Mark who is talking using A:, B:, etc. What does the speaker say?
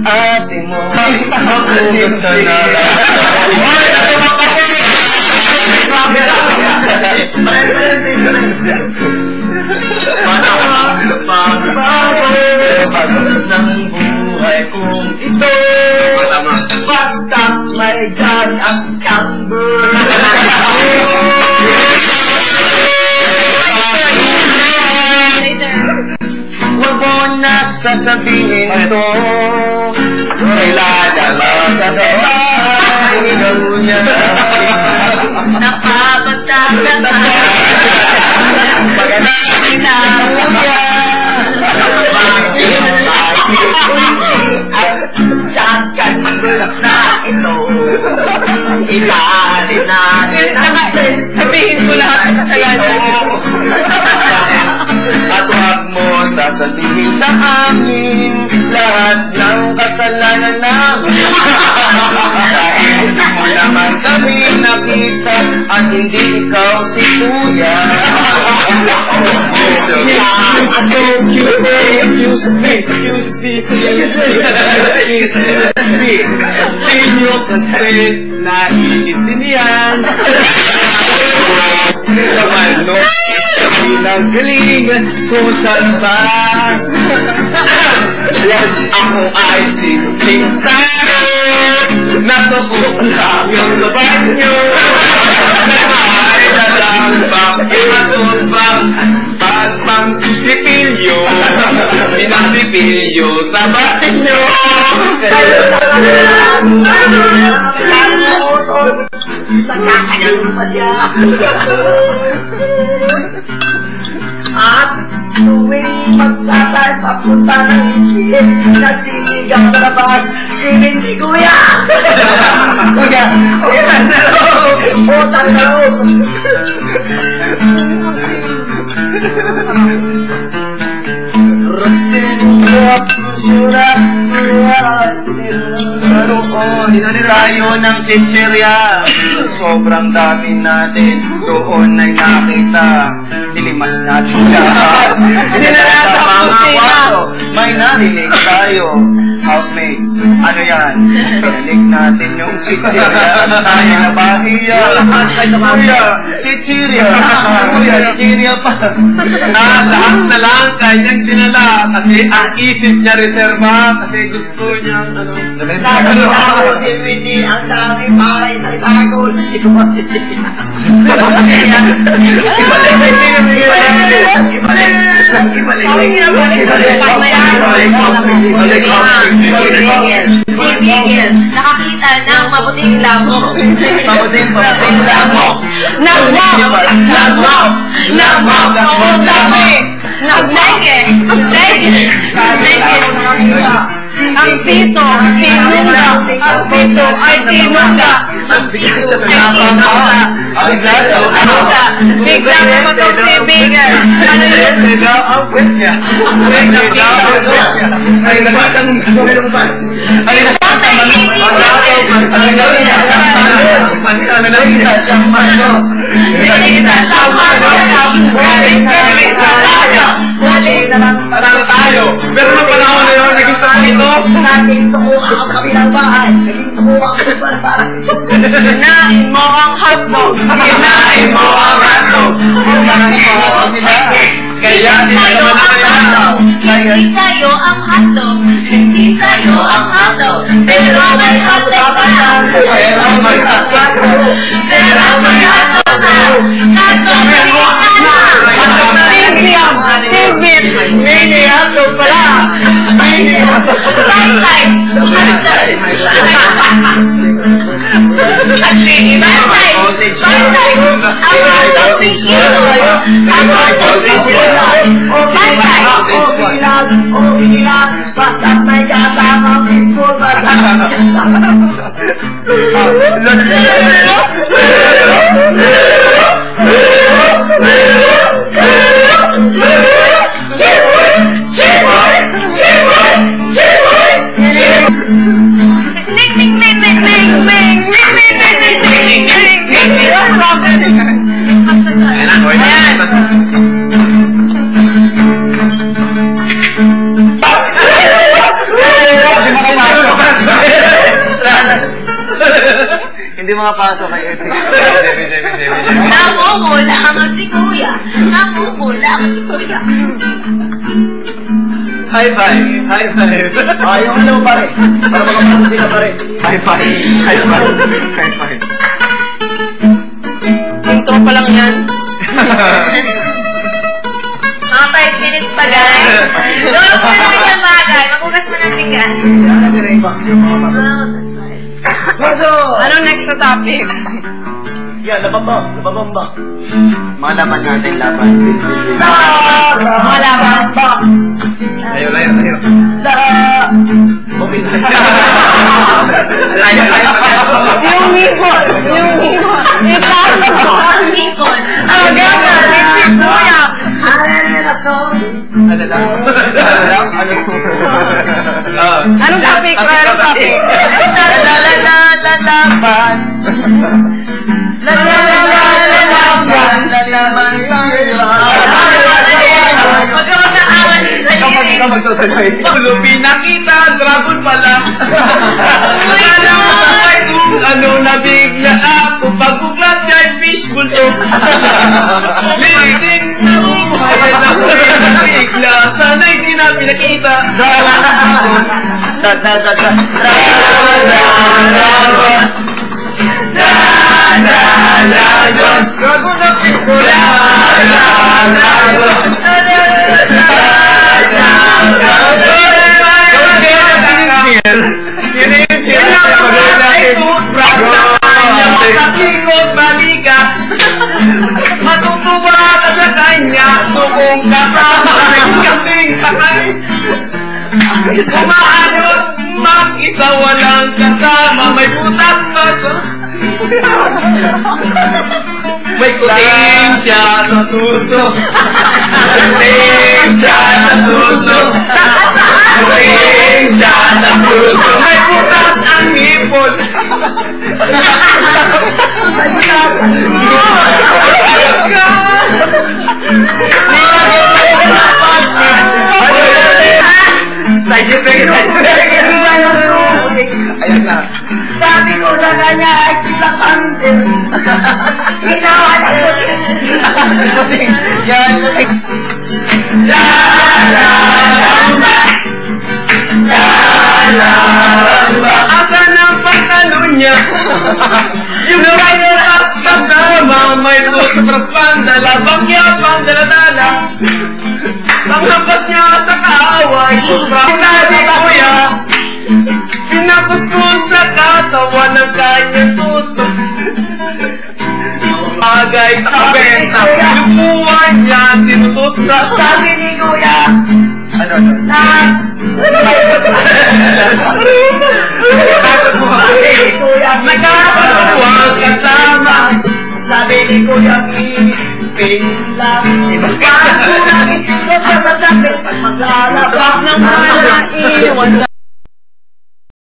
A: ate mo. Mabugas ka na. Pagbabago ng buhay kong ito, basta may jag at camber. Huwag mo na sasabihin ito, kailangan magkasabay, gawin niya napapagdagan na pagkakasin na niya at jagan magulak na ito, isalin natin sabihin ko lahat sa kasalanan at huwag mo sasabihin sa amin lahat ng kasalanan namin. Dahil mo naman kami nakita at hindi ikaw si Kuya. Excuse me. Di nyo kasi naiintindihan. Naman no, pinagaling ko sa labas. Ako ay simpleng tayo, natupok lang yung sa banyo. Ay dalang bakit pagpang sisipilyo, pinasipilyo sa banyo. Nagkakagal pa siya. At tuwing magtatay papunta ng isip, nagsisigaw sa labas, hindi Kuya! Kuya! Utang na loob! Tayo ng chichirya, sobrang dami natin, doon ay nakita, nilimas natin lahat. Sa mga kwarto, may narinig tayo. Housemates, ano yan? Pinalik natin yung chichirya, tayo na bahiya. Kuya, chichirya! Kuya, chichirya pa! Lahat na lang kanyang dinala kasi ang isip niya reserva kasi gusto niya
B: Ako si Winnie, ang dami para isang sagol. Ibalik.
C: Nakakita ng mabuting lamok.
A: Mabuting lamok.
C: Nagmok. Ang sito, tinunda. Ang sito ay tinunda. Ang sito ay tinunda. Biglang matutibigyan. Ano yun?
A: Ang puwet niya. Ay, nagpatang bas. Ay, nagpatang Nakita siyang mano. Galing sa tayo. Galing naman tayo. Pero nung panahon na yun, naging ito.
B: Naging tukuha ako sa kabilang bahay. Naging tukuha ako sa bahay.
C: Kinain mo ang hotdog.
A: Kinain mo ang hotdog. Kaya hindi naman ang
C: hindi sa'yo ang hotdog. Hindi sa'yo ang hotdog. Pero may hotdog ka.
A: Pero may hotdog ka.
C: Pero may hotdog ka. Kaso may hotdog na. Tidbit.
A: Mini hotdog pala. Mini hotdog pala.
C: Bantay.
B: Basta't may kasama preschool
A: Hindi makapasok kay Epic.
C: Namumulangan si Kuya. Namumulangan si Kuya.
A: High five! High five!
B: Yung ano pare? Para makapasok sila pare.
A: High five! High five! High five!
C: Intro pa lang yan. Mga 5 minutes pa guys. Lolo ko na rin yung bagay. Magugas mo ng bigas. Ano next na topic?
B: Yan, labang ba?
A: Mga laban natin, laban.
C: Mga laban.
A: Layo.
B: Okay,
A: Layo.
C: Yung ngipon. Ipon. Gano'n. Lipstick Kuya. Anong topic? Anong topic?
A: Lalaban.
C: Huwag ka magkakaman sa'yo.
A: Ikaw magtutuloy. Lupi nakita, dragon pala. Akala mo sabay kung ano nabigla ako. Pag-uglat kay fishbowl to. Liting na buhay na buhay na bigla. Sana'y di na pinakita. Dragon na pipula. Matutuwa ka sa kanya kung kasama ay kaming takay. Kumaanod mag-isa walang kasama. May putak pa sa may kuting siya sa suso. Kuting siya sa suso. Kuting siya sa suso. May putas ang hipon. Ayan na.
B: Sabi ko sa kanya, ay pinapandil. Ginawa na puting.
A: Yan, puting. Asan ang pagkano niya? Yung virus kasama, may toothbrush pandala, bagyapang daladala. Ang hampas niya sa kaaway, toothbrush na kuya. Pinapos ko sa katawan ng kanyang tuto. Bagay sa benta, lumuwan niya, tinututra.
B: Sabi ni Kuya,
A: Ano? Nagkakatuwang kasama.
B: sabi ni Kuya, ipin lang. Bago lang ito sa dapat maglalabak
C: Wag nang malaiwan